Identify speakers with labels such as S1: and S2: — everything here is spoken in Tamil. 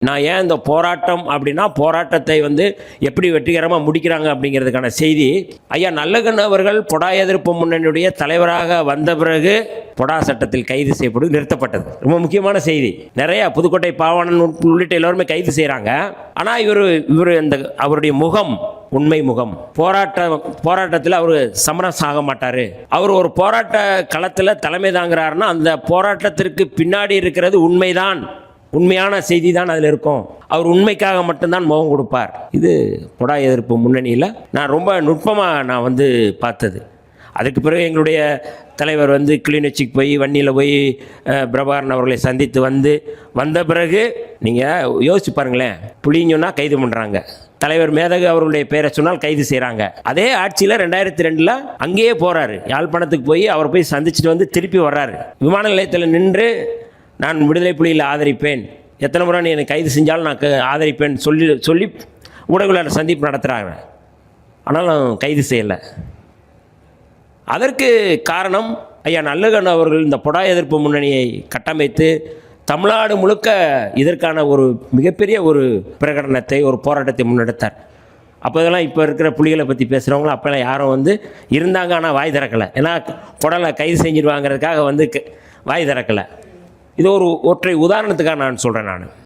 S1: நான் ஏன் இந்த போராட்டம் அப்படின்னா, போராட்டத்தை எப்படி வெற்றிகரமாக முடிக்கிறாங்க அப்படிங்கிறதுக்கான செய்தி, ஐயா நல்லகண்ணு அவர்கள் பொடா எதிர்ப்பு முன்னணியுடைய தலைவராக வந்த பிறகு பொடா சட்டத்தில் கைது செய்யப்பட்டு நிறுத்தப்பட்டது. ரொம்ப முக்கியமான செய்தி. நிறைய புதுக்கோட்டை பாவாணன் உள்ளிட்ட எல்லோருமே கைது செய்கிறாங்க. ஆனால் இவர் அவருடைய முகம் உண்மை முகம். போராட்டத்தில் அவர் சமரசம் ஆக மாட்டார். அவர் ஒரு போராட்ட களத்தில் தலைமை தாங்கிறாருன்னா அந்த போராட்டத்திற்கு பின்னாடி இருக்கிறது உண்மைதான், உண்மையான செய்தி தான் அதில் இருக்கும். அவர் உண்மைக்காக மட்டும்தான் முகம் கொடுப்பார். இது பொடா எதிர்ப்பு முன்னணியில் நான் ரொம்ப நுட்பமாக நான் பார்த்தது. அதுக்கு பிறகு எங்களுடைய தலைவர் கிளிநொச்சிக்கு போய் வன்னியில் போய் பிரபாகரன் அவர்களை சந்தித்து வந்த பிறகு நீங்கள் யோசிச்சு பாருங்களேன். புளிஞ்சோன்னா கைது பண்ணுறாங்க, தலைவர் மேதகு அவர்களுடைய பெயரை சொன்னால் கைது செய்கிறாங்க. அதே ஆட்சியில் 2002 அங்கேயே போகிறாரு, யாழ்ப்பாணத்துக்கு போய் அவர் போய் சந்திச்சுட்டு திருப்பி வர்றாரு. விமான நிலையத்தில் நின்று நான் விடுதலை புலிகளை ஆதரிப்பேன், எத்தனை முறை நீ என்னை கைது செஞ்சாலும் நான் ஆதரிப்பேன் சொல்லி ஊடகவியலாளர் சந்திப்பு நடத்துகிறாங்க. ஆனாலும் கைது செய்யலை. அதற்கு காரணம் ஐயா நல்லகண்ணு அவர்கள் இந்த பொடா எதிர்ப்பு முன்னணியை கட்டமைத்து தமிழ்நாடு முழுக்க இதற்கான ஒரு மிகப்பெரிய ஒரு பிரகடனத்தை, ஒரு போராட்டத்தை முன்னெடுத்தார். அப்போ இதெல்லாம் இப்போ இருக்கிற புலிகளை பற்றி பேசுகிறவங்களும் அப்போல்லாம் யாரும் இருந்தாங்க, ஆனால் வாய் திறக்கலை. ஏன்னா பொடலை கைது செஞ்சிடுவாங்கிறதுக்காக வாய் திறக்கலை. இது ஒரு ஒற்றை உதாரணத்துக்காக நான் சொல்கிறேன். நான்